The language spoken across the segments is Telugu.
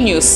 న్యూస్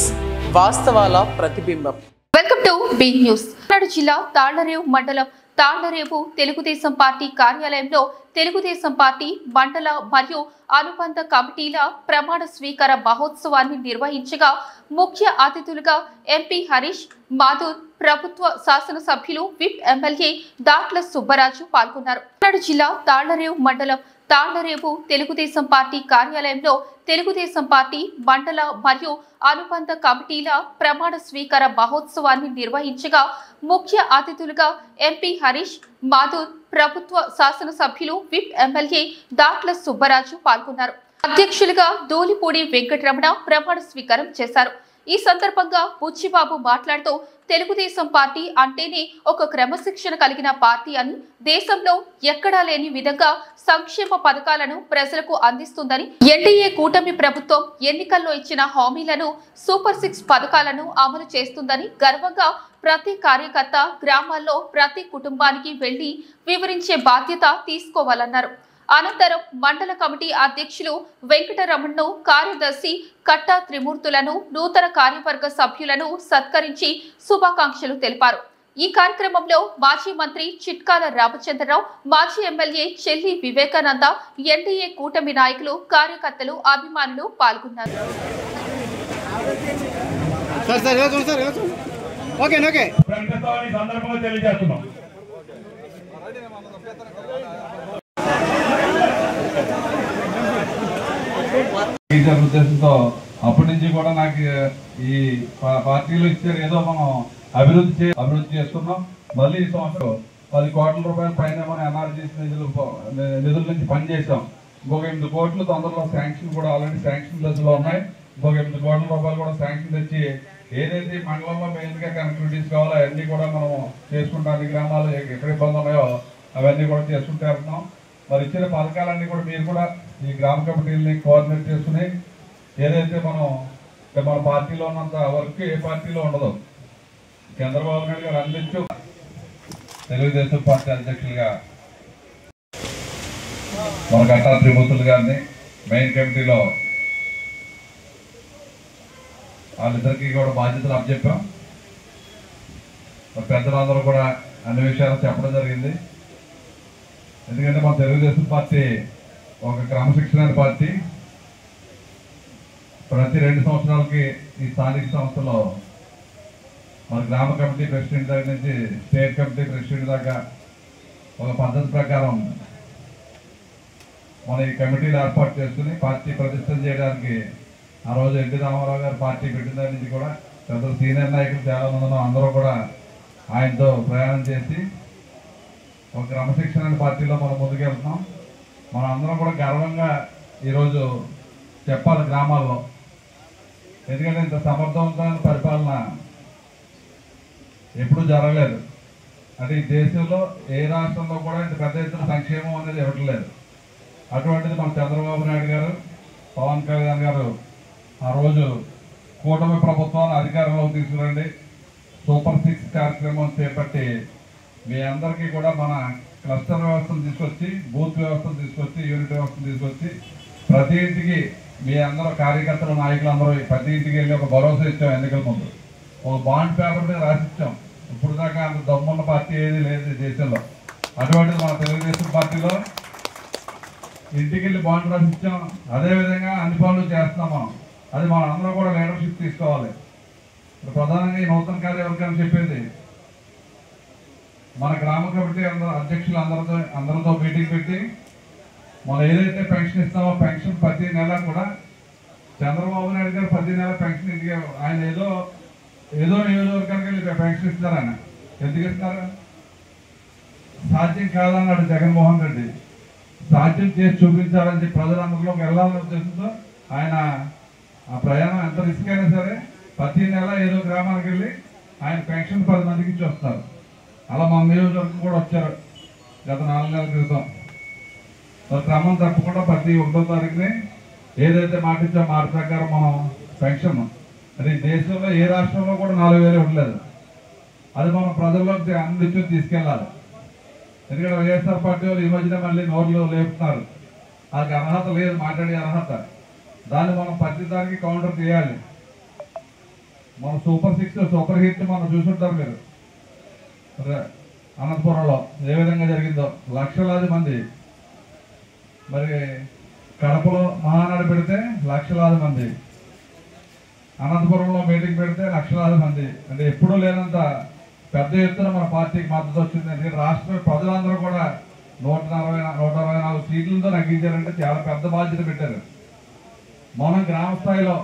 వాస్తవాల ప్రతిబింబం. Welcome to be news. Palnadu జిల్లా తాళ్లరేవు మండలం తాళ్లరేవు తెలుగుదేశం పార్టీ కార్యాలయంలో తెలుగుదేశం పార్టీ మండల మరియు అనుబంధ కమిటీల ప్రమాణ స్వీకార మహోత్సవాన్ని నిర్వహించగా ముఖ్య అతిథులుగా ఎంపీ హరీష్ మాధూర్, ప్రభుత్వ శాసనసభ్యులు విప్ ఎమ్మెల్యే దాట్ల సుబ్బరాజు పాల్గొన్నారు. పల్నాడు జిల్లా తాళ్లరేవు మండలం తాళ్లరేవు తెలుగుదేశం పార్టీ కార్యాలయంలో తెలుగుదేశం పార్టీ మండల మరియు అనుబంధ కమిటీల ప్రమాణ స్వీకార మహోత్సవాన్ని నిర్వహించగా ముఖ్య అతిథులుగా ఎంపీ హరీష్ మాధూర్, ప్రభుత్వ శాసనసభ్యులు విప్ ఎమ్మెల్యే దాట్ల సుబ్బరాజు పాల్గొన్నారు. అధ్యక్షులుగా దూలిపూడి వెంకటరమణ ప్రమాణ స్వీకారం చేశారు. ఈ సందర్భంగా బుచ్చిబాబు మాట్లాడుతూ తెలుగుదేశం పార్టీ అంటేనే ఒక క్రమశిక్షణ కలిగిన పార్టీ అని, దేశంలో ఎక్కడా లేని విధంగా సంక్షేమ పథకాలను ప్రజలకు అందిస్తుందని, ఎన్డీఏ కూటమి ప్రభుత్వం ఎన్నికల్లో ఇచ్చిన హామీలను సూపర్ 6 పథకాలను అమలు చేస్తుందని గర్వంగా ప్రతి కార్యకర్త గ్రామాల్లో ప్రతి కుటుంబానికి వెళ్లి వివరించే బాధ్యత తీసుకోవాలన్నారు. అనంతరం మండల కమిటీ అధ్యక్షులు వెంకటరమణను, కార్యదర్శి కట్టా త్రిమూర్తులను, నూతన కార్యవర్గ సభ్యులను సత్కరించి శుభాకాంక్షలు తెలిపారు. ఈ కార్యక్రమంలో మాజీ మంత్రి చిట్కాల రామచంద్రరావు, మాజీ ఎమ్మెల్యే చెల్లి వివేకానంద, ఎన్డీఏ కూటమి నాయకులు, కార్యకర్తలు, అభిమానులు పాల్గొన్నారు. ఉద్దేశంతో అప్పటి నుంచి కూడా నాకు ఈ పార్టీలు ఇచ్చారు, ఏదో మనం అభివృద్ధి చేస్తున్నాం. మళ్ళీ ఈ సంవత్సరం 10 కోట్ల రూపాయల పైన మనం ఎన్ఆర్జీఎస్ నిధుల నుంచి పనిచేసాం. ఇంకొక 8 కోట్లు తొందరలో శాంక్షన్ కూడా ఆల్రెడీ శాంక్షన్ దశలో ఉన్నాయి. ఇంకొక 8 కోట్ల రూపాయలు కూడా శాంక్షన్ తెచ్చి ఏదైతే మండలంలో మెయిన్ గా కనెక్టివిటీస్ కావాలో అవన్నీ కూడా మనం చేసుకుంటాం. అన్ని గ్రామాలు ఎక్కడ ఇబ్బంది ఉన్నాయో అవన్నీ కూడా చేసుకుంటూ వెళ్తున్నాం. మరి ఇచ్చిన పథకాలన్నీ కూడా మీరు కూడా ఈ గ్రామ కమిటీలని కోఆర్డినేట్ చేసుకుని ఏదైతే మన పార్టీలో ఉన్నంత వర్క్ ఏ పార్టీలో ఉండదు. చంద్రబాబు నాయుడు గారు అందించు తెలుగుదేశం పార్టీ అధ్యక్షులుగా మన కట్టా త్రిమూర్తులు గారిని మెయిన్ కమిటీలో వాళ్ళిద్దరికీ కూడా బాధ్యతలు అప్పచెప్పాం. పెద్దలందరూ కూడా అన్ని విషయాలు చెప్పడం జరిగింది. ఎందుకంటే మన తెలుగుదేశం పార్టీ ఒక క్రమశిక్షణ పార్టీ. ప్రతి 2 సంవత్సరాలకి ఈ స్థానిక సంస్థలో మన గ్రామ కమిటీ ప్రెసిడెంట్ దగ్గర నుంచి స్టేట్ కమిటీ ప్రెసిడెంట్ దాకా ఒక పద్ధతి ప్రకారం మన ఈ కమిటీలు ఏర్పాటు చేసుకుని పార్టీ ప్రతిష్టం చేయడానికి ఆ రోజు ఎన్టీ రామారావు గారు పార్టీ పెట్టిన దగ్గర నుంచి కూడా పెద్ద సీనియర్ నాయకులు చాలా మంది అందరూ కూడా ఆయనతో ప్రయాణం చేసి ఒక క్రమశిక్షణ పార్టీలో మనం ముందుకెళ్తున్నాం. మనం అందరం కూడా గర్వంగా ఈరోజు చెప్పాలి గ్రామాల్లో. ఎందుకంటే ఇంత సమర్థవంతమైన పరిపాలన ఎప్పుడూ జరగలేదు. అంటే ఈ దేశంలో ఏ రాష్ట్రంలో కూడా ఇంత పెద్ద ఎత్తున సంక్షేమం అనేది ఇవ్వట్లేదు. అటువంటిది మన చంద్రబాబు నాయుడు గారు, పవన్ కళ్యాణ్ గారు ఆ రోజు కూటమి ప్రభుత్వాన్ని అధికారంలోకి తీసుకురండి, సూపర్ 6 కార్యక్రమం చేపట్టి మీ అందరికీ కూడా మన క్లస్టర్ వ్యవస్థను తీసుకొచ్చి, బూత్ వ్యవస్థను తీసుకొచ్చి, యూనిట్ వ్యవస్థను తీసుకొచ్చి ప్రతి ఇంటికి మీ అందరూ కార్యకర్తల నాయకులు అందరూ ప్రతి ఇంటికి వెళ్ళి ఒక భరోసా ఇచ్చాం. ఎన్నికల ముందు ఒక బాండ్ పేపర్ మీద రాసిచ్చాం. ఇప్పుడు దాకా అంత దమ్మున్న పార్టీ ఏది లేదు దేశంలో. అటువంటిది మన తెలుగుదేశం పార్టీలో ఇంటికి వెళ్ళి బాండ్ రాసిచ్చాం. అదేవిధంగా అన్ని పనులు చేస్తున్నాం మనం. అది మన అందరూ కూడా లీడర్షిప్ తీసుకోవాలి. ప్రధానంగా ఈ నూతన కార్యవర్గాన్ని చెప్పేది మన గ్రామ కమిటీ అధ్యక్షులు అందరితో మీటింగ్ పెట్టి మనం ఏదైతే పెన్షన్ ఇస్తామో పెన్షన్ ప్రతి నెల కూడా చంద్రబాబు నాయుడు గారు ప్రతి నెల పెన్షన్ ఇంటికి ఆయన ఏదో నియోజకవర్గానికి వెళ్ళి పెన్షన్ ఇస్తారు. ఆయన ఎందుకు ఇస్తున్నారు? సాధ్యం కాదన్నాడు జగన్మోహన్ రెడ్డి. సాధ్యం చేసి చూపించాలని చెప్పి ప్రజలందరిలోకి వెళ్ళాలనే ఉద్దేశంతో ఆయన ఆ ప్రయాణం ఎంత రిస్క్ అయినా సరే ప్రతి నెల ఏదో గ్రామానికి వెళ్ళి ఆయన పెన్షన్ 10 మందికి ఇచ్చి వస్తారు. అలా మన నియోజకవర్గం కూడా వచ్చారు గత 4 నెలల క్రితం. క్రమం తప్పకుండా ప్రతి 1వ తారీఖుని ఏదైతే మాట ఇచ్చా మాట ప్రకారం మనం పెన్షన్ అది దేశంలో ఏ రాష్ట్రంలో కూడా 4,000 ఇవ్వలేదు. అది మనం ప్రజల్లోకి అందించి తీసుకెళ్ళాలి. ఎందుకంటే వైఎస్ఆర్ పార్టీ వాళ్ళు ఈ మధ్యన మళ్ళీ నోర్లు లేపుతున్నారు. వాళ్ళకి అర్హత లేదు, మాట్లాడే అర్హత. దాన్ని మనం ప్రతి దానికి కౌంటర్ చేయాలి. మన సూపర్ 6 సూపర్ హిట్ మనం చూసుంటారు మీరు. అనంతపురంలో ఏ విధంగా జరిగిందో లక్షలాది మంది, మరి కడపలో మహానాడు పెడితే లక్షలాది మంది, అనంతపురంలో మీటింగ్ పెడితే లక్షలాది మంది. అంటే ఎప్పుడూ లేనంత పెద్ద ఎత్తున మన పార్టీకి మద్దతు వచ్చింది. ఎందుకంటే రాష్ట్ర ప్రజలందరూ కూడా 124 సీట్లతో నగ్గించారంటే చాలా పెద్ద బాధ్యత పెట్టారు. మనం గ్రామ స్థాయిలో,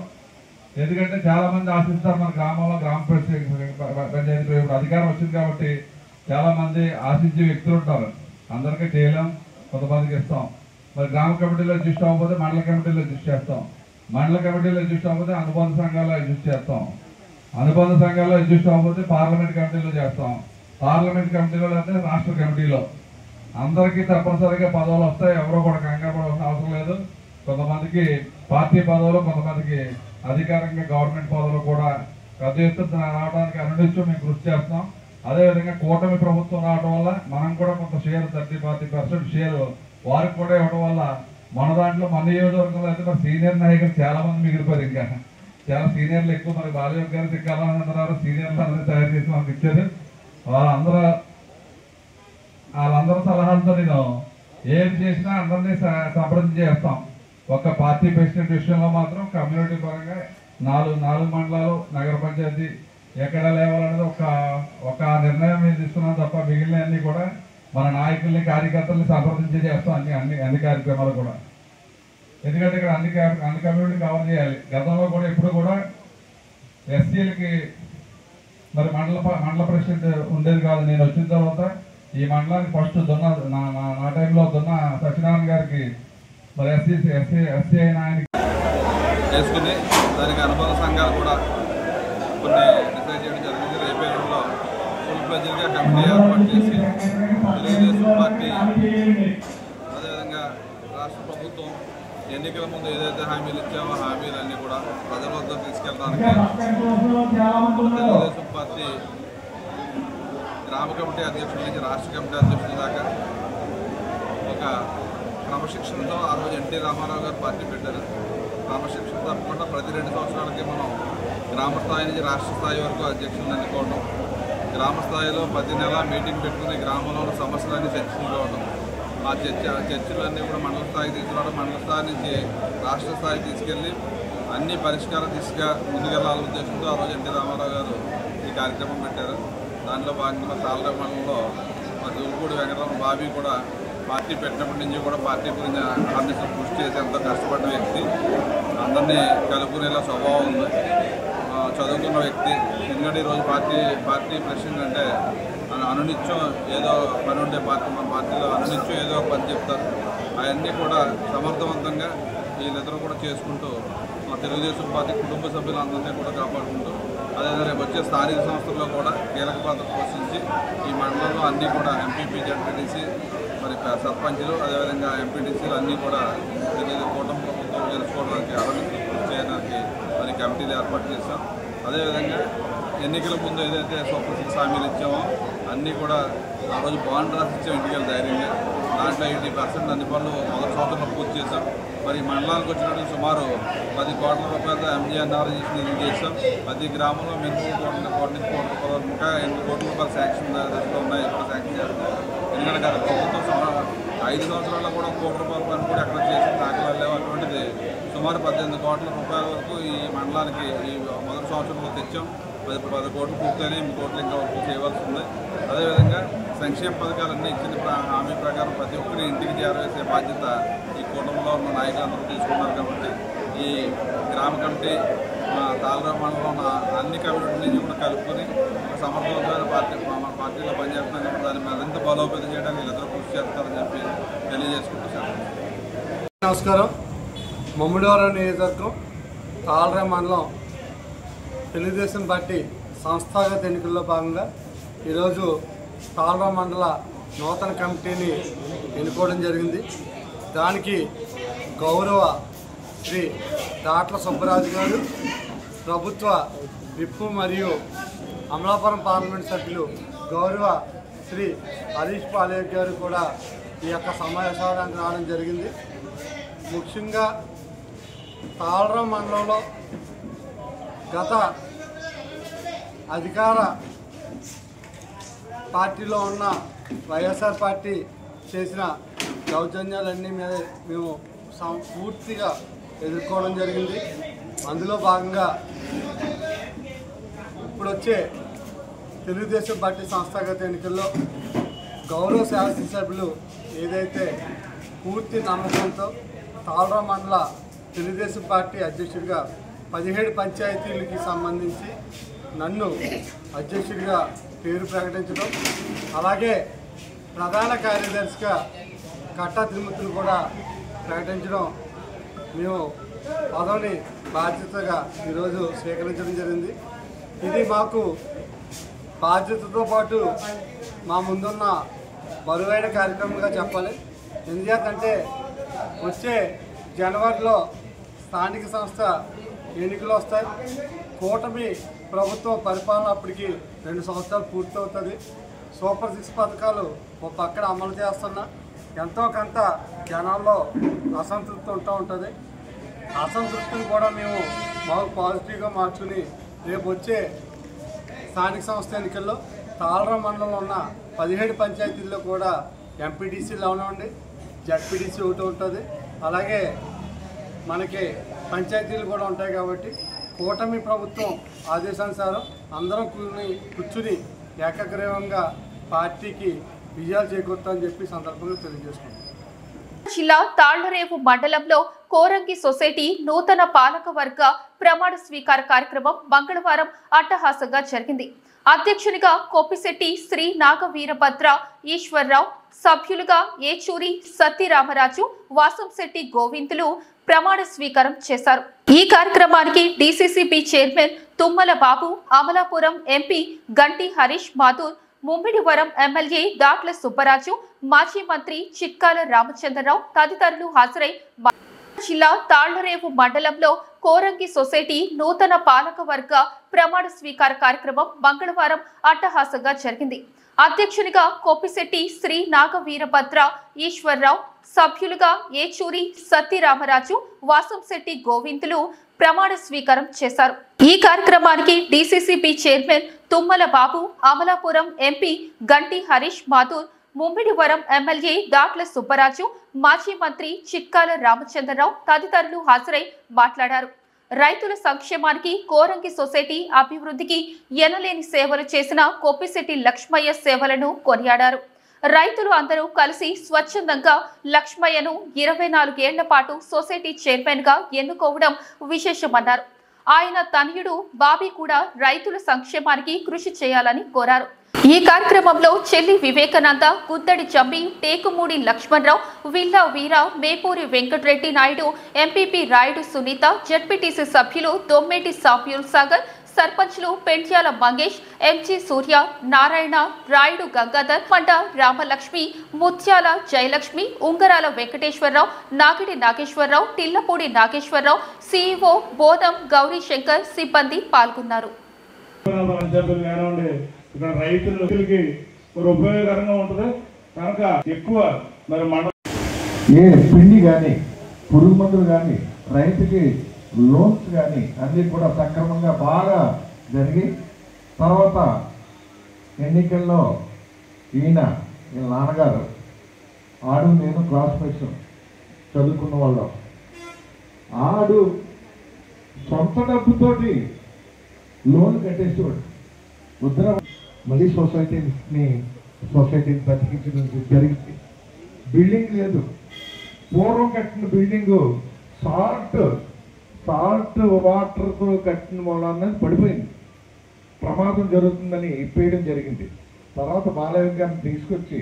ఎందుకంటే చాలా మంది ఆశిస్తారు మన గ్రామంలో గ్రామ పంచాయతీ అధికారం వచ్చింది కాబట్టి చాలా మంది ఆశించే వ్యక్తులు ఉంటారు. అందరికీ చేయలేం, కొంతమందికి ఇస్తాం. మరి గ్రామ కమిటీలో అడ్జస్ట్ అవ్వకపోతే మండల కమిటీలో అడ్జస్ట్ చేస్తాం, మండల కమిటీలో అడ్జస్ట్ అవ్వకపోతే అనుబంధ సంఘాల్లో అడ్జస్ట్ చేస్తాం, అనుబంధ సంఘాల్లో అడ్జస్ట్ అవ్వకపోతే పార్లమెంట్ కమిటీలో చేస్తాం, పార్లమెంట్ కమిటీలో లేకపోతే రాష్ట్ర కమిటీలో. అందరికీ తప్పనిసరిగా పదవులు వస్తాయి, ఎవరో కూడా కంగారు పడాల్సిన అవసరం లేదు. కొంతమందికి పార్టీ పదవులు, కొంతమందికి అధికారికంగా గవర్నమెంట్ పదవులు కూడా పెద్ద ఎత్తున రావడానికి అనునిత్యం మేము కృషి చేస్తున్నాం. అదేవిధంగా కూటమి ప్రభుత్వం రావడం వల్ల మనం కూడా కొంత షేర్ 30-40% షేర్ వారికి కూడా ఇవ్వడం వల్ల మన దాంట్లో మన నియోజకవర్గంలో అయితే మరి సీనియర్ నాయకులు చాలా మంది మిగిలిపోయారు. ఇంకా చాలా సీనియర్లు ఎక్కువ, మరి బాలయోగ్ గారు తిక్కాలన్నారు, సీనియర్లు అందరూ తయారు చేసి మనకు ఇచ్చారు. వాళ్ళందరూ సలహాలతో నేను ఏం చేసినా అందరినీ సంప్రదించి చేస్తాం. ఒక పార్టీ ప్రెసిడెంట్ విషయంలో మాత్రం కమ్యూనిటీ పరంగా 4 మండలాలు నగర పంచాయతీ ఎక్కడ లేవాలనేది ఒక నిర్ణయం మీద తీసుకున్నాం తప్ప మిగిలిన అన్ని కూడా మన నాయకుల్ని కార్యకర్తల్ని సంప్రదించి చేస్తాం. అన్ని కార్యక్రమాలు కూడా, ఎందుకంటే ఇక్కడ అన్ని కమ్యూనిటీ కవర్ చేయాలి. గతంలో కూడా ఎప్పుడు కూడా ఎస్సీలకి మరి మండల ప్రెసిడెంట్ ఉండేది కాదు. నేను వచ్చిన తర్వాత ఈ మండలానికి ఫస్ట్ నా టైంలో సత్యనారాయణ గారికి మరి ఎస్సీ అయిన ఆయనకి చేసుకుని దానికి అనుబంధ సంఘాలు కూడా కొన్ని డిసైడ్ చేయడం జరిగింది. రేపేరులో ఫుల్ ప్లెజర్గా కమిటీ ఏర్పాటు చేసి తెలుగుదేశం పార్టీ అదేవిధంగా రాష్ట్ర ప్రభుత్వం ఎన్నికల ముందు ఏదైతే హామీలు ఇచ్చామో హామీలన్నీ కూడా ప్రజల వద్ద తీసుకెళ్ళడానికి తెలుగుదేశం పార్టీ గ్రామ కమిటీ అధ్యక్షుల నుంచి రాష్ట్ర కమిటీ అధ్యక్షుల దాకా ఒక క్రమశిక్షణతో ఆ రోజు ఎన్టీ రామారావు గారు పార్టీ పెట్టారు. క్రమశిక్షణ తప్పకుండా ప్రతి 2 సంవత్సరాలకి మనం గ్రామ స్థాయి నుంచి రాష్ట్ర స్థాయి వరకు అధ్యక్షులను ఎన్నుకోవడం, గ్రామ స్థాయిలో ప్రతి నెల మీటింగ్ పెట్టుకుని గ్రామంలో ఉన్న సమస్యలన్నీ చర్చించుకోవడం, ఆ చర్చలన్నీ కూడా మండల స్థాయికి తీసుకురావడం, మండల స్థాయి నుంచి రాష్ట్ర స్థాయికి తీసుకెళ్ళి అన్ని పరిష్కార దిశగా ముందుకెళ్లాలనే ఉద్దేశంతో ఆ రోజు ఎన్టీ రామారావు గారు ఈ కార్యక్రమం పెట్టారు. దాంట్లో భాగంగా తాళరేవు మండలంలో మా దుర్గూడి వెంకటరామ బాబీ కూడా పార్టీ పెట్టినప్పటి నుంచి కూడా పార్టీ గురించి ఆర్నిసం కృషి చేసి ఎంతో కష్టపడ్డ వ్యక్తి, అందరినీ కలుపుకునేలా స్వభావం ఉంది, చదువుకున్న వ్యక్తి. ఎందుకంటే ఈరోజు పార్టీ ప్రెసిడెంట్ అంటే అనునిత్యం ఏదో పని ఉండే పార్టీ, మన పార్టీలో అనునిత్యం ఏదో పని చెప్తారు. అవన్నీ కూడా సమర్థవంతంగా వీళ్ళిద్దరూ కూడా చేసుకుంటూ మా తెలుగుదేశం పార్టీ కుటుంబ సభ్యులందరినీ కూడా కాపాడుకుంటూ అదేవిధంగా రేపు వచ్చే స్థానిక సంస్థల్లో కూడా కీలక పాత్ర పోషించి ఈ మండలంలో అన్నీ కూడా ఎంపీపీ జడ్పీటీసీ మరి సర్పంచులు అదేవిధంగా ఎంపీటీసీలు అన్నీ కూడా కూటమి ప్రభుత్వం గెలుచుకోవడానికి అభివృద్ధి కృషి చేయడానికి మరి కమిటీలు ఏర్పాటు చేశాం. అదేవిధంగా ఎన్నికల ముందు ఏదైతే సూపర్ 6 హామీలు ఇచ్చామో అన్నీ కూడా ఆ రోజు బాండ్ రాసి ఇచ్చాం ఇంటికి ధైర్యంగా. దాంట్లో 80% అన్ని పనులు మొదటి సంవత్సరంలో పూర్తి చేశాం. మరి మండలానికి వచ్చినట్టు సుమారు 10 కోట్ల రూపాయలతో ఎంజీఎన్ఆర్జీసీ నిధులు చేశాం. ప్రతి గ్రామంలో మినిమం కోటి నుంచి కోట్ల రూపాయలు ఇంకా 8 కోట్ల రూపాయలు శాంక్షన్ దశలో ఉన్నాయి, ఎక్కడ శాంక్షన్ చేస్తాం. ఎందుకంటే గత ప్రభుత్వం 5 సంవత్సరాల్లో కూడా 1 కోటి రూపాయల పని కూడా ఎక్కడ చేసిన దాఖలాలు లేవు. అటువంటిది సుమారు 18 కోట్ల రూపాయల వరకు ఈ మండలానికి ఈ మొదటి సంవత్సరంలో తెచ్చాం. 10 కోట్లు పూర్తయినాయి, 8 కోట్లు ఇంకా వరకు చేయవలసి ఉంది. అదేవిధంగా సంక్షేమ పథకాలన్నీ ఇచ్చిన హామీ ప్రకారం ప్రతి ఒక్కరి ఇంటికి చేరవేసే బాధ్యత ఈ కుటుంబంలో ఉన్న నాయకులందరూ తీసుకున్నారు. కాబట్టి ఈ గ్రామ కమిటీ తాళరేవు మండలంలో ఉన్న అన్ని కమిటీల నుంచి కూడా కలుపుకొని ఒక సమర్థవంతమైన మన పార్టీలో పనిచేస్తున్నాం. కాబట్టి దాన్ని మరింత బలోపేతం చేయడానికి వీళ్ళిద్దరూ కృషి చేస్తారని చెప్పి తెలియజేసుకుంటున్నాను. నమస్కారం. మమ్మిడివరం నియోజకవర్గం తాళరేవు మండలం తెలుగుదేశం పార్టీ సంస్థాగత ఎన్నికల్లో భాగంగా ఈరోజు తాళరేవు మండల నూతన కమిటీని ఎన్నుకోవడం జరిగింది. దానికి గౌరవ శ్రీ దాట్ల సుబ్బరాజు గారు, ప్రభుత్వ విప్పు మరియు అమలాపురం పార్లమెంట్ సభ్యులు గౌరవ శ్రీ హరీష్ పాలేక్ గారు కూడా ఈ యొక్క సమావేశానికి రావడం జరిగింది. ముఖ్యంగా తాళరేవు మండలంలో గత అధికార పార్టీలో ఉన్న వైఎస్ఆర్ పార్టీ చేసిన దౌర్జన్యాలన్నీ మేము పూర్తిగా ఎదుర్కోవడం జరిగింది. అందులో భాగంగా ఇప్పుడు వచ్చే తెలుగుదేశం పార్టీ సంస్థాగత ఎన్నికల్లో గౌరవ శాసనసభ్యులు ఏదైతే పూర్తి నమ్మకంతో తాళరా మండల తెలుగుదేశం పార్టీ అధ్యక్షుడిగా 17 పంచాయతీలకి సంబంధించి నన్ను అధ్యక్షుడిగా పేరు ప్రకటించడం, అలాగే ప్రధాన కార్యదర్శిగా కట్టా తిరుమతులు కూడా ప్రకటించడం మేము పదవిని బాధ్యతగా ఈరోజు స్వీకరించడం జరిగింది. ఇది మాకు బాధ్యతతో పాటు మా ముందున్న బరువైన కార్యక్రమంగా చెప్పాలి. ఎందుకంటే వచ్చే జనవరిలో స్థానిక సంస్థ ఎన్నికలు వస్తాయి. కూటమి ప్రభుత్వం పరిపాలన అప్పటికి 2 సంవత్సరాలు పూర్తవుతుంది. సూపర్ 6 పథకాలు ఒక పక్కన అమలు చేస్తున్నా ఎంతో కొంత జనాల్లో అసంతృప్తి ఉంటుంది. అసంతృప్తిని కూడా మేము బాగా పాజిటివ్గా మార్చుకుని రేపు వచ్చే స్థానిక సంస్థ ఎన్నికల్లో తాళరా మండలంలో ఉన్న 17 పంచాయతీల్లో కూడా ఎంపీటీసీలు అవనండి, జడ్పీటీసీ ఒకటి ఉంటుంది. అలాగే మనకి పంచాయతీలు కూడా ఉంటాయి. కాబట్టి కూటమి ప్రభుత్వం ఆదేశానుసారం అందరం కూర్చుని ఏకగ్రీవంగా పార్టీకి విజయాలు చేకూరుతామని చెప్పి సందర్భంగా తెలియజేసుకుంటాం. జిల్లా తాళ్లరేవు మండలంలో కోరంగి సొసైటీ నూతన పాలక వర్గ ప్రమాణ స్వీకార కార్యక్రమం మంగళవారం అట్టహాసంగా జరిగింది. అధ్యక్షునిగా కొప్పిశెట్టి శ్రీ నాగవీరభద్ర ఈశ్వర్రావు, సభ్యులుగా ఏచూరి సత్యరామరాజు, వాసంశెట్టి గోవిందులు ప్రమాణ స్వీకారం చేశారు. ఈ కార్యక్రమానికి డీసీసీబీ చైర్మన్ తుమ్మల బాబు, అమలాపురం ఎంపీ గంటి హరీష్ మాథూర్, ముమ్మిడివరం ఎమ్మెల్యే దాట్ల సుబ్బరాజు, మాజీ మంత్రి చిక్కాల రామచంద్రరావు తదితరులు హాజరై జిల్లా తాళ్లరేవు మండలంలో కోరంగి సొసైటీ నూతన పాలక వర్గ ప్రమాణ స్వీకార కార్యక్రమం మంగళవారం అట్టహాసంగా జరిగింది. అధ్యక్షునిగా కొప్పిశెట్టి శ్రీ నాగవీరభద్ర ఈశ్వర్రావు, సభ్యులుగా ఏచూరి సత్యరామరాజు, వాసంశెట్టి గోవిందులు ప్రమాణ స్వీకారం చేశారు. ఈ కార్యక్రమానికి డీసీసీబీ చైర్మన్ తుమ్మల బాబు, అమలాపురం ఎంపీ గంటి హరీష్ మాథూర్, ముమ్మిడివరం ఎమ్మెల్యే దాట్ల సుబ్బరాజు, మాజీ మంత్రి చిక్కాల రామచంద్రరావు తదితరులు హాజరై మాట్లాడారు. రైతుల సంక్షేమానికి, కోరంగి సొసైటీ అభివృద్ధికి ఎనలేని సేవలు చేసిన కొప్పిశెట్టి లక్ష్మయ్య సేవలను కొనియాడారు. రైతులు అందరూ కలిసి స్వచ్ఛందంగా లక్ష్మయ్యను 24 ఏళ్ల పాటు సొసైటీ చైర్మన్ గా ఎన్నుకోవడం విశేషమన్నారు. ఆయన తనయుడు బాబీ కూడా రైతుల సంక్షేమానికి కృషి చేయాలని కోరారు. ఈ కార్యక్రమంలో చెల్లి వివేకానంద, గుద్దడి జంబి, టేకుమూడి లక్ష్మణరావు, విల్లా వీర, మేపూరి వెంకటరెడ్డి నాయుడు, ఎంపీపీ రాయుడు సునీత, జడ్పీటీసీ సభ్యులు దొమ్మేటి సాప్యూల్ సాగర్, సర్పంచ్లు పెంట్యాల మంగేష్, ఎంజీ సూర్య, నారాయణ, రాయుడు గంగాధర్, పంట రామలక్ష్మి, ముత్యాల జయలక్ష్మి, ఉంగరాల వెంకటేశ్వరరావు, నాగిడి నాగేశ్వరరావు, టిల్లపూడి నాగేశ్వరరావు, సిఇఓ బోధం గౌరీ శంకర్ సిబ్బంది పాల్గొన్నారు. రైతులకి ఉపయోగకరంగా ఉంటుంది కనుక ఎక్కువ మరి ఏ పిండి కానీ పురుగు మందులు కానీ రైతుకి లోన్స్ కానీ అన్నీ కూడా సక్రమంగా బాగా జరిగి తర్వాత ఎన్నికల్లో ఈయన నాన్నగారు ఆడు నేను క్లాస్మేట్స్ చదువుకున్న వాళ్ళం ఆడు సొంత డబ్బుతోటి లోన్ కట్టేసేవాడు. ఉత్తర మళ్ళీ సొసైటీని బతికించడం జరిగింది. బిల్డింగ్ లేదు, పూర్వం కట్టిన బిల్డింగు సాల్ట్ వాటర్తో కట్టిన వల్ల పడిపోయింది. ప్రమాదం జరుగుతుందని ఇప్పేయడం జరిగింది. తర్వాత బాలయ్య గారిని తీసుకొచ్చి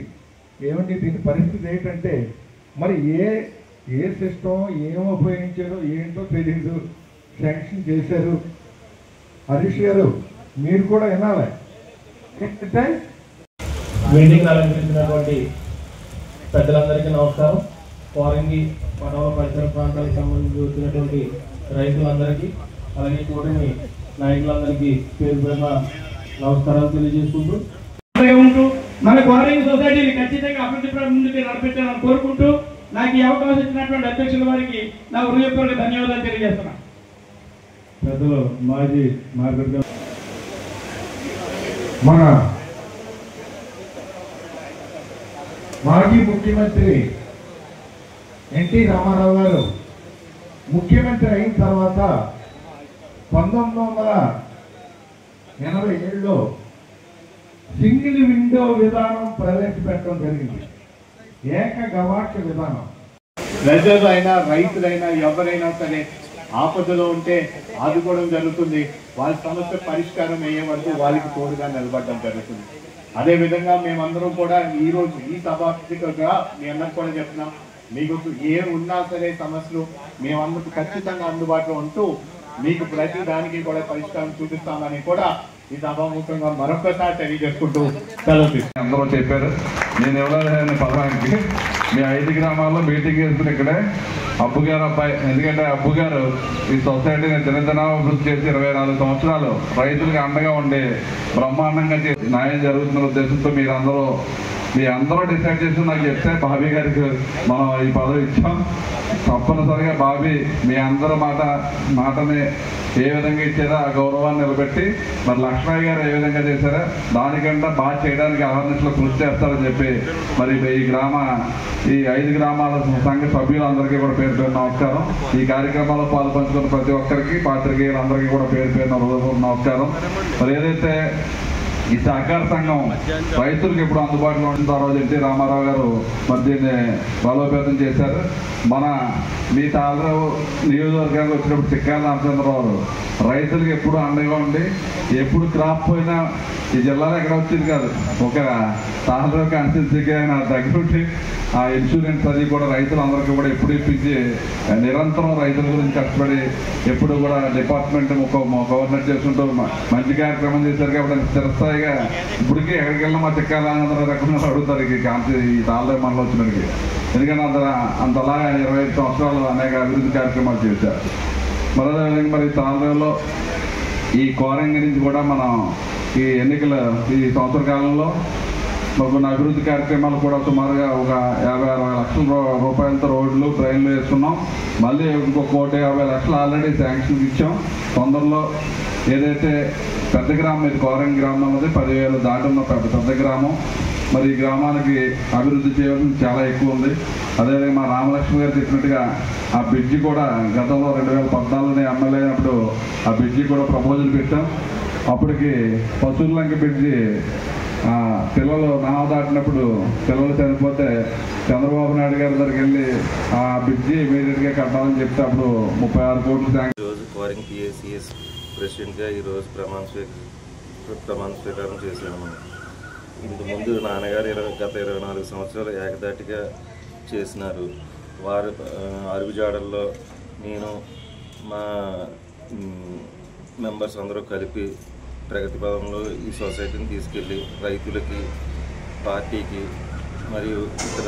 ఏమంటే దీని పరిస్థితి ఏంటంటే మరి ఏ సిస్టమ్ ఏం ఉపయోగించారో ఏంటో తెలీదు, శాంక్షన్ చేశారు. హరీష్ గారు మీరు కూడా వినాలి. వేదికను అలంకరించినటువంటి పెద్దలందరికీ నమస్కారం. కోరంగి పడవ పరిసర ప్రాంతాలకు సంబంధించి వచ్చినటువంటి రైతులందరికీ అలాగే కూటమి నాయకులందరికీ పేరు పేరున నమస్కారాలు తెలియజేసుకుంటూ ఉంటూ మన కోరంగి సొసైటీని ఖచ్చితంగా అభివృద్ధి ముందుకు నడిపించాలని కోరుకుంటూ నాకు ఈ అవకాశం ఇచ్చినటువంటి అధ్యక్షుల వారికి నా హృదయపూర్వక ధన్యవాదాలు తెలియజేస్తున్నాను. పెద్దలు మాజీ మార్కెట్ మన మాజీ ముఖ్యమంత్రి ఎన్టీ రామారావు గారు ముఖ్యమంత్రి అయిన తర్వాత 1987లో సింగిల్ విండో విధానం ప్రవేశపెట్టడం జరిగింది. ఏక గవాక్ష విధానం. ప్రజలైనా రైతులైనా ఎవరైనా సరే ఆపదలో ఉంటే ఆదుకోవడం జరుగుతుంది. వాళ్ళ సమస్య పరిష్కారం అయ్యే వరకు వాళ్ళకి తోడుగా నిలబడడం జరుగుతుంది. అదేవిధంగా మేమందరం కూడా ఈరోజు ఈ సభాపతిగా మీ అందరికి కూడా చెప్తున్నాం, మీకు ఏ ఉన్నా సరే సమస్యలు మేమందరికి ఖచ్చితంగా అందుబాటులో ఉంటూ మీకు ప్రతి దానికి కూడా పరిష్కారం చూపిస్తామని కూడా ఈ సభాముఖంగా మరొకసారి తెలియజేసుకుంటూ సెలవు. అందరూ చెప్పారు. నేను ఎవరైనా పదవానికి మీ 5 గ్రామాల్లో మీటింగ్ చేస్తున్న ఇక్కడే అబ్బు గారు అబ్బాయి. ఎందుకంటే అబ్బు గారు ఈ సొసైటీని దినదినాభివృద్ధి చేసి 24 సంవత్సరాలు రైతులకు అండగా ఉండి బ్రహ్మాండంగా చేసి న్యాయం జరుగుతున్న ఉద్దేశంతో మీ అందరూ డిసైడ్ చేసి నాకు చెప్తే బాబీ గారికి మనం ఈ పదవి ఇచ్చాం. తప్పనిసరిగా బాబీ మీ అందరూ మాటని ఏ విధంగా ఇచ్చారో ఆ గౌరవాన్ని నిలబెట్టి మరి లక్ష్మయ్య గారు ఏ విధంగా చేశారో దానికంటే బాగా చేయడానికి అవేర్నెస్లో కృషి చేస్తారని చెప్పి మరి ఈ 5 గ్రామాల సంఘ సభ్యులందరికీ కూడా పేరు పేరు నమస్కారం. ఈ కార్యక్రమాల్లో పాల్పంచుకున్న ప్రతి ఒక్కరికి పాత్రికేయులందరికీ కూడా పేరు పేరున నమస్కారం. మరి ఏదైతే ఈ సహకార సంఘం రైతులకు ఎప్పుడు అందుబాటులో ఉంటుంది ఆ రోజు ఎన్టీ రామారావు గారు మరి దీన్ని బలోపేతం చేశారు. మీ తాళరావు నియోజకవర్గానికి వచ్చినప్పుడు చిక్కాల రామచంద్రరావు రైతులకు ఎప్పుడు అండగా ఉండి ఎప్పుడు క్రాప్ పోయినా ఈ జిల్లాలో ఎక్కడ వచ్చింది కాదు, ఒక తాళరావు కాన్స్టిట్యూన్సీకి ఆయన దగ్గరుండి ఆ ఇన్సూరెన్స్ అది కూడా రైతులందరికీ కూడా ఎప్పుడు ఇప్పించి నిరంతరం రైతుల గురించి కష్టపడి ఎప్పుడు కూడా డిపార్ట్మెంట్ గవర్నర్ చేసుకుంటూ మంచి కార్యక్రమం చేశారు. కాబట్టి స్థిరస్థాయిగా ఇప్పటికీ ఎక్కడికి వెళ్ళినా మా చిక్కాల రకంగా అడుగుతారు ఈ తాళరావు మనలో వచ్చినకి. ఎందుకంటే అంతలాగా 25 సంవత్సరాలు అనేక అభివృద్ధి కార్యక్రమాలు చేశారు. మరి తాళరావులో ఈ కోరంగి నుంచి కూడా మనం ఈ ఎన్నికల ఈ సంవత్సర కాలంలో కొన్ని అభివృద్ధి కార్యక్రమాలు కూడా సుమారుగా ఒక 50-60 లక్షల రూపాయలతో రోడ్లు ట్రైన్లు వేసుకున్నాం. మళ్ళీ ఇంకో 1,50,00,000 ఆల్రెడీ శాంక్షన్ ఇచ్చాం. తొందరలో ఏదైతే పెద్ద గ్రామం ఇది కోరంగి గ్రామం అన్నది 10,000 దాటున్న పెద్ద గ్రామం. మరి ఈ గ్రామానికి అభివృద్ధి చేయవలసింది చాలా ఎక్కువ ఉంది. అదేవిధంగా మా రామలక్ష్మి గారు చెప్పినట్టుగా ఆ బ్రిడ్జి కూడా గతంలో 2014 ఎమ్మెల్యే అయినప్పుడు ఆ బ్రిడ్జి కూడా ప్రపోజల్ పెట్టాం. అప్పటికి పశువులంక బ్రిడ్జి పిల్లలు నావ దాటినప్పుడు పిల్లలు చనిపోతే చంద్రబాబు నాయుడు గారి దగ్గరికి వెళ్ళి ఆ బ్రిడ్జి ఇమీడియట్గా కట్టాలని చెప్తే అప్పుడు 36 కోట్లు ఈరోజు కోరింగ్ పిఏసిఎస్ ప్రెసిడెంట్గా ఈరోజు ప్రమాణ స్వీకారం చేశాము. ఇంతకుముందు నాన్నగారు గత 24 సంవత్సరాలు ఏకదాటిగా చేసినారు. వారి అరుగుజాడల్లో నేను మా మెంబర్స్ అందరూ కలిపి ప్రగతి పదంలో ఈ సొసైటీని తీసుకెళ్ళి రైతులకి, పార్టీకి మరియు ఇతర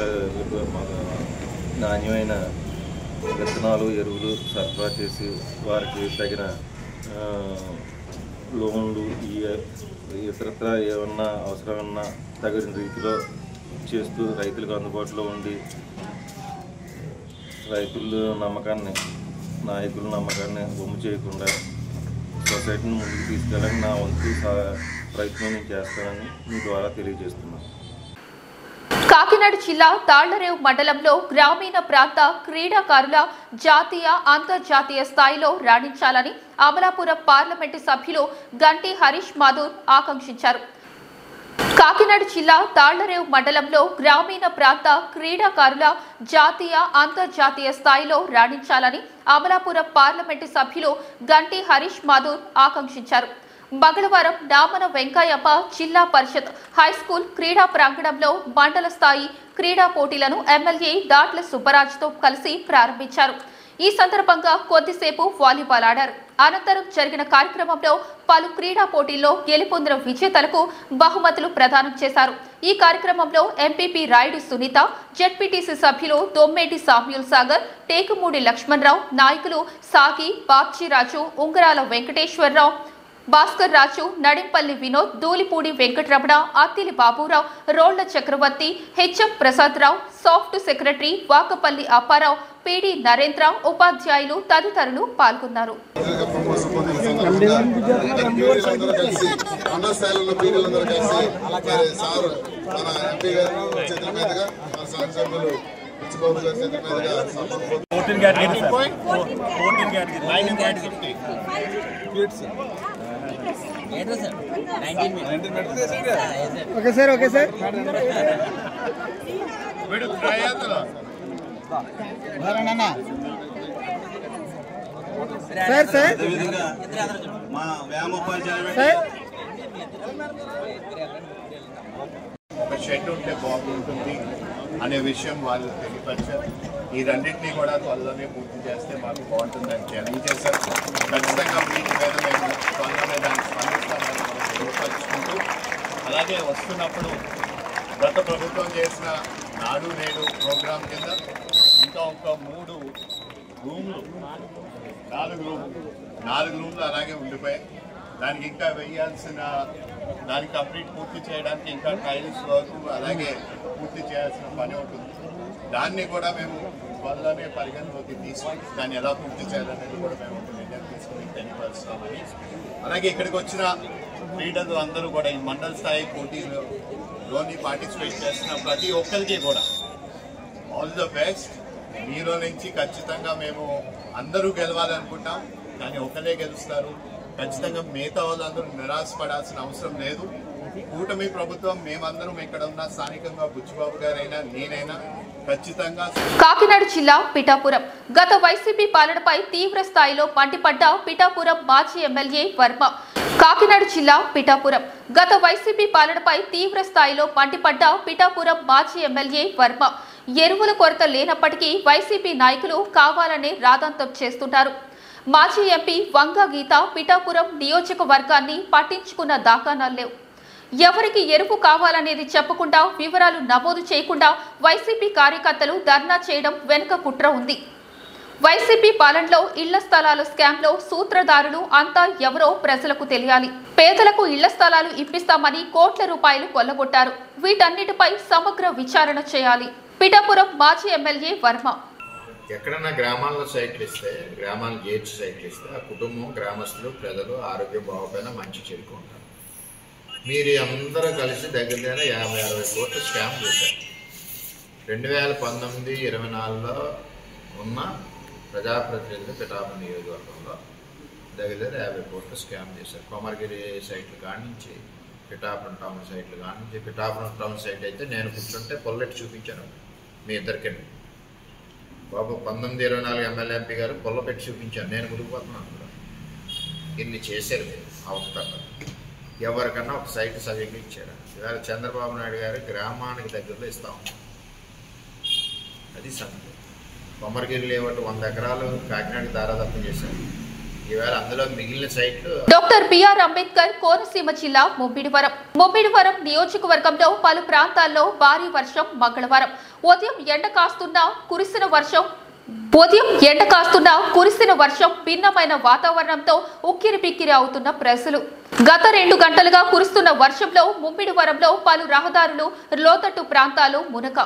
నాణ్యమైన విత్తనాలు, ఎరువులు సరఫరా చేసి వారికి తగిన లోన్లు ఇతరత్ర ఏమన్నా అవసరమన్నా తగిన రీతిలో చేస్తూ రైతులకు అందుబాటులో ఉండి రైతుల నమ్మకాన్ని, నాయకుల నమ్మకాన్ని వమ్ము చేయకుండా సొసైటీని ముందుకు తీసుకెళ్ళాలని నా వంతు ప్రయత్నం నేను చేస్తానని మీ ద్వారా తెలియజేస్తున్నాను. కాకినాడ జిల్లా తాళ్లరేవు మండలంలో గ్రామీణ ప్రాంత క్రీడాకారుల జాతీయ, అంతర్జాతీయ స్థాయిలో రాణించాలని అమలాపురం పార్లమెంటు సభ్యులు గంటి హరీష్ మాథూర్ ఆకాంక్షించారు. కాకినాడ జిల్లా తాళ్లరేవు మండలంలో గ్రామీణ ప్రాంత క్రీడాకారుల జాతీయ, అంతర్జాతీయ స్థాయిలో రాణించాలని అమలాపురం పార్లమెంటు సభ్యులు గంటి హరీష్ మాథూర్ ఆకాంక్షించారు. మంగళవారం నామన వెంకయ్యప్ప జిల్లా పరిషత్ హైస్కూల్ క్రీడా ప్రాంగణంలో మండల స్థాయి క్రీడా పోటీలను ఎమ్మెల్యే దాట్ల సుబ్బరాజుతో కలిసి ప్రారంభించారు. ఈ సందర్భంగా కొద్దిసేపు వాలీబాల్ ఆడారు. అనంతరం జరిగిన కార్యక్రమంలో పలు క్రీడా పోటీల్లో గెలుపొందిన విజేతలకు బహుమతులు ప్రదానం చేశారు. ఈ కార్యక్రమంలో ఎంపీపీ రాయుడు సునీత, జెడ్పీటీసీ సభ్యులు దొమ్మేటి సామ్యూల్ సాగర్, టేకుమూడి లక్ష్మణరావు, నాయకులు Sagi, Babjiraju, Ungarala Venkateswararao, Bhaskar Raju, Nadimpalli Vinod, Dulipudi Venkataramana, Attili Baburao, Rolla Chakravarthi, HM Prasadarao, soft secretary Vakapalli Apparao, PD Narendra, ఉపాధ్యాయులు తదితరులు పాల్గొన్నారు. పీడీలందరూ కలిసి మండల స్థాయిలో పీడీలందరూ కలిసి మరి సార్ మన ఎంపీ గారు చేతుల మీదుగా మన శాసనసభ్యులు పిచ్చిబాబు గారి చేతుల మీదుగా ఓకే సార్ ఒక షెడ్ ఉంటే బాగుంటుంది అనే విషయం వాళ్ళు తెలియపరిచారు. ఈ రెండింటినీ కూడా త్వరలోనే పూర్తి చేస్తే మాకు బాగుంటుందని తెలియజేశారు. ఖచ్చితంగా వీటి మీద మేము త్వరలోనే దాన్ని స్పందిస్తామని తెలియపరుచుకుంటూ, అలాగే వస్తున్నప్పుడు గత ప్రభుత్వం చేసిన నాడు నేడు ప్రోగ్రాం కింద ఇంకా ఒక 3 రూమ్లు 4 రూమ్లు అలాగే ఉండిపోయాయి. దానికి ఇంకా వేయాల్సిన దాన్ని కంప్లీట్ పూర్తి చేయడానికి ఇంకా టైల్స్ వర్క్ అలాగే పూర్తి చేయాల్సిన పని ఉంటుంది. దాన్ని కూడా మేము త్వరలోనే పరిగణలోకి తీసుకుని దాన్ని ఎలా పూర్తి చేయాలనేది కూడా మేము నిర్ణయం తీసుకుని తెలియపరుస్తామని, అలాగే ఇక్కడికి వచ్చిన లీడర్లు అందరూ కూడా ఈ మండల స్థాయి పోటీలోని పార్టిసిపేట్ చేస్తున్న ప్రతి ఒక్కరికి కూడా ఆల్ ద బెస్ట్. మీలో నుంచి ఖచ్చితంగా మేము అందరూ గెలవాలనుకుంటాం, కానీ ఒకరే గెలుస్తారు. ఖచ్చితంగా మిగతా వాళ్ళందరూ నిరాశపడాల్సిన అవసరం లేదు. కూటమి ప్రభుత్వం మేమందరం ఇక్కడ ఉన్న స్థానికంగా బుచ్చిబాబు గారైనా నేనైనా ఖచ్చితంగా. కాకినాడ జిల్లా పిఠాపురం గత వైసీపీ పాలనపై తీవ్ర స్థాయిలో మండిపడ్డ పిఠాపురం మాజీ ఎమ్మెల్యే వర్మ. కాకినాడ జిల్లా పిఠాపురం గత వైసీపీ పాలనపై తీవ్ర స్థాయిలో మండిపడ్డ పిఠాపురం మాజీ ఎమ్మెల్యే వర్మ. ఎరువుల కొరత లేనప్పటికీ వైసీపీ నాయకులు కావాలనే రాద్ధాంతం చేస్తుంటారు. మాజీ ఎంపీ వంగ గీత పిఠాపురం నియోజకవర్గాన్ని పట్టించుకున్న దాఖలాలు లేవు. ఎవరికి ఎరువు కావాలనేది చెప్పకుండా వివరాలు నమోదు చేయకుండా వైసీపీ కార్యకర్తలు ధర్నా చేయడం వెనుక కుట్ర ఉంది. వైసీపీ పాలనలో ఇళ్ల స్థలాల స్కామ్లో సూత్రధారులు అంతా ఎవరో ప్రజలకు తెలియాలి. పేదలకు ఇళ్ల స్థలాలు ఇప్పిస్తామని కోట్ల రూపాయలు కొల్లగొట్టారు. వీటన్నిటిపై సమగ్ర విచారణ చేయాలి. పిఠాపురం మాజీ ఎమ్మెల్యే వర్మ. ఎక్కడన్నా గ్రామాల్లో సైట్లు ఇస్తే, గ్రామాల గేట్స్ సైట్లు ఇస్తే ఆ కుటుంబం, గ్రామస్తులు, ప్రజలు ఆరోగ్యం బాగోపోయినా మంచి చేరుకుంటారు. మీరు అందరూ కలిసి దగ్గర 50-60 కోట్ల స్కామ్ చేశారు. 2019-24లో ఉన్న ప్రజాప్రతినిధులు పిఠాపురం నియోజకవర్గంలో దగ్గర 50 కోట్ల స్కామ్ చేశారు. కొమరగిరి సైట్లు కానించి పిఠాపురం టౌన్ సైట్లు కానించి, పిఠాపురం టౌన్ సైట్ అయితే నేను కూర్చుంటే పొల్లెట్టి చూపించాను మీ ఇద్దరికి. బాబు 19-24 ఎమ్మెల్యే ఎంపీ గారు పొల్ల పెట్టి చూపించాను, నేను మురిగిపోతున్నాను కూడా. ఇన్ని చేశారు మీరు అవసరం. ఎవరికన్నా ఒక సైట్ సవ్యంగా ఇచ్చారు. ఇవాళ చంద్రబాబు నాయుడు గారు గ్రామానికి దగ్గరలో ఇస్తా ఉన్నారు. అది సంగతి. కొమరగిరి లేవట్టు 100 ఎకరాలు కాకినాడకి దారాదత్తం చేశారు. ఈవేళ అందులో మిగిలిన సైట్లు. డాక్టర్ బిఆర్ అంబేద్కర్ కోనసీమ జిల్లా ముమ్మిడివరం నియోజకవర్గంలో పలు ప్రాంతాల్లో భారీ వర్షం. మంగళవారం ఉదయం ఎండ కాస్తున్న కురిసిన వర్షం భిన్నమైన వాతావరణంతో ఉక్కిరిబిక్కిరి అవుతున్న ప్రజలు. గత 2 గంటలుగా కురుస్తున్న వర్షంలో ముమ్మిడివరంలో పలు రహదారులు, లోతట్టు ప్రాంతాలు మునక.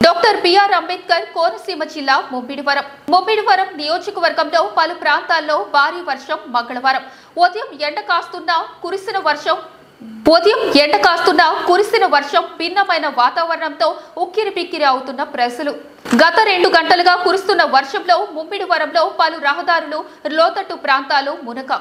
డాక్టర్ బిఆర్ అంబేద్కర్ కోనసీమ జిల్లా ముమ్మిడివరం నియోజకవర్గంలో పలు ప్రాంతాల్లో భారీ వర్షం. మంగళవారం ఉదయం ఎండ కాస్తున్న కురిసిన వర్షం భిన్నమైన వాతావరణంతో ఉక్కిరిబిక్కిరి అవుతున్న ప్రజలు. గత 2 గంటలుగా కురుస్తున్న వర్షంలో ముమ్మిడివరంలో పలు రహదారులు, లోతట్టు ప్రాంతాలు మునక.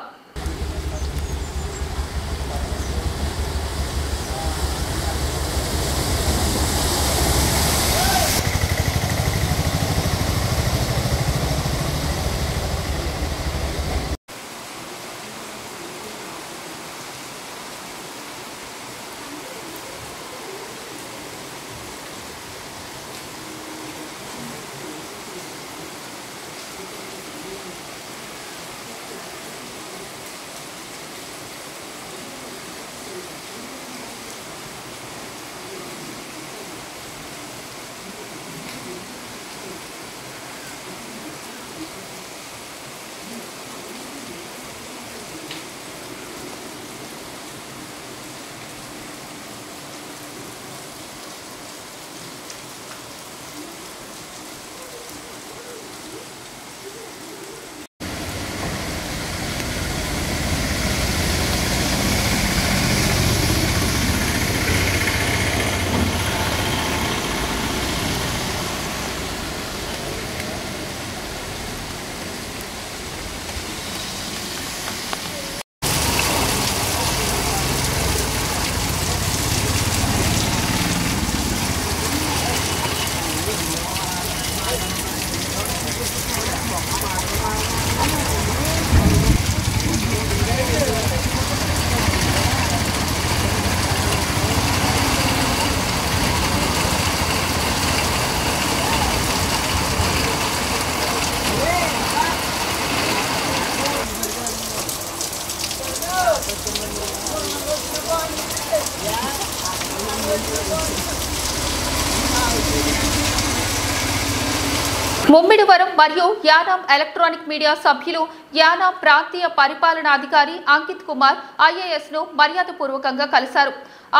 ముమ్మిడివరం మరియు యానాం ఎలక్ట్రానిక్ మీడియా సభ్యులు యానాం ప్రాంతీయ పరిపాలనాధికారి అంకిత్ కుమార్ ఐఏఎస్ ను మర్యాదపూర్వకంగా కలిశారు.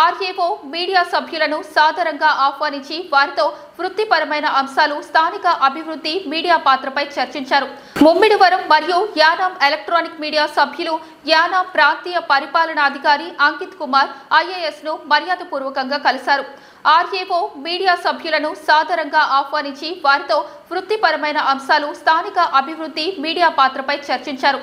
ఆర్ఏఓ మీడియా సభ్యులను సాదరంగా ఆహ్వానించి వారితో వృత్తిపరమైన అంశాలు, స్థానిక అభివృద్ధి, మీడియా పాత్రపై చర్చించారు. ముమ్మిడివరం మరియు యానాం ఎలక్ట్రానిక్ మీడియా సభ్యులు యానాం ప్రాంతీయ పరిపాలనాధికారి అంకిత్ కుమార్ ఐఏఎస్ ను మర్యాదపూర్వకంగా కలిశారు. ఆర్ఏఓ మీడియా సభ్యులను సాదరంగా ఆహ్వానించి వారితో వృత్తిపరమైన అంశాలు, స్థానిక అభివృద్ధి, మీడియా పాత్రపై చర్చించారు.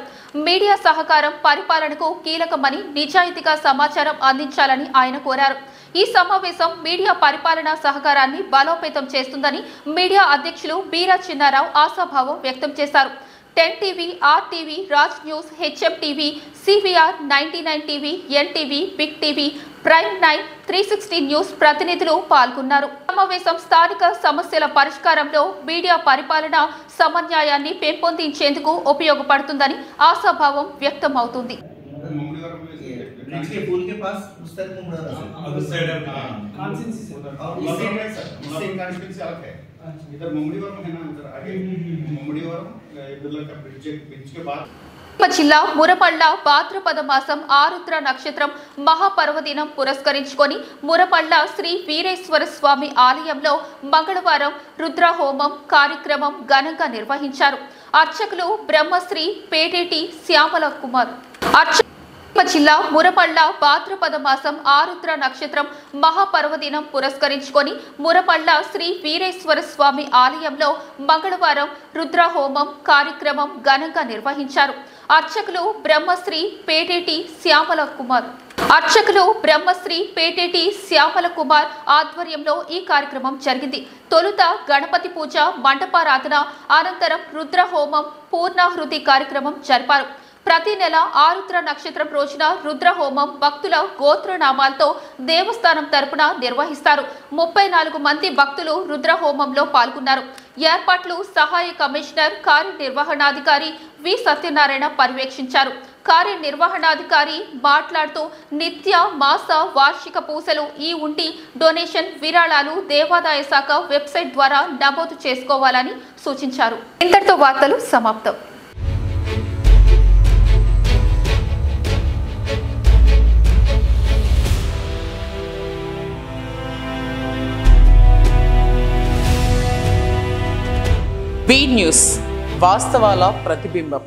మీడియా సహకారం పరిపాలనకు కీలకమని, నిజాయితీగా సమాచారం అందించాలని ఆయన కోరారు. ఈ సమావేశం మీడియా పరిపాలనా సహకారాన్ని బలోపేతం చేస్తుందని మీడియా అధ్యక్షులు బీరా చిన్నారావు ఆశాభావం వ్యక్తం చేశారు. 10 TV, RTV, Raj news, HM TV, CVR, 99 TV, NTV, big TV, prime 9, 360 news ప్రతినిధులు పాల్గొన్నారు. సమావేశం స్థానిక సమస్యల పరిష్కారంలో మీడియా పరిపాలన సమన్వయాన్ని పెంపొందించేందుకు ఉపయోగపడుతుందని ఆశాభావం వ్యక్తమవుతుంది. జిల్లా మురపళ్ళ భాద్రపద మాసం ఆరుద్ర నక్షత్రం మహాపర్వదినం పురస్కరించుకొని మురపళ్ళ శ్రీ వీరేశ్వర స్వామి ఆలయంలో మంగళవారం రుద్రహోమం కార్యక్రమం ఘనంగా నిర్వహించారు. అర్చకులు బ్రహ్మశ్రీ పేటేటి శ్యామల కుమార్. జిల్లా మురపళ్ళ భాద్రపద మాసం ఆరుద్ర నక్షత్రం మహాపర్వదినం పురస్కరించుకొని మురపళ్ళ శ్రీ వీరేశ్వర స్వామి ఆలయంలో మంగళవారం రుద్రహోమం కార్యక్రమం ఘనంగా నిర్వహించారు. అర్చకులు బ్రహ్మశ్రీ పేటేటి శ్యామల కుమార్. ఆధ్వర్యంలో ఈ కార్యక్రమం జరిగింది. తొలుత గణపతి పూజ, మండపారాధన, అనంతరం రుద్రహోమం, పూర్ణాహృతి కార్యక్రమం జరిపారు. ప్రతి నెల ఆరుద్ర నక్షత్రం రోజున రుద్రహోమం భక్తుల గోత్రనామాలతో దేవస్థానం తరపున నిర్వహిస్తారు. 34 మంది భక్తులు రుద్రహోమంలో పాల్గొన్నారు. ఏర్పాట్లు సహాయ కమిషనర్ కార్యనిర్వహణాధికారి వి సత్యనారాయణ పర్యవేక్షించారు. కార్యనిర్వహణాధికారి మాట్లాడుతూ నిత్య, మాస, వార్షిక పూజలు, ఈ ఉంటి డొనేషన్ విరాళాలు దేవాదాయ శాఖ వెబ్సైట్ ద్వారా నమోదు చేసుకోవాలని సూచించారు. ఇంతటితో వార్తలు సమాప్తం. బీ న్యూస్, వాస్తవాల ప్రతిబింబం.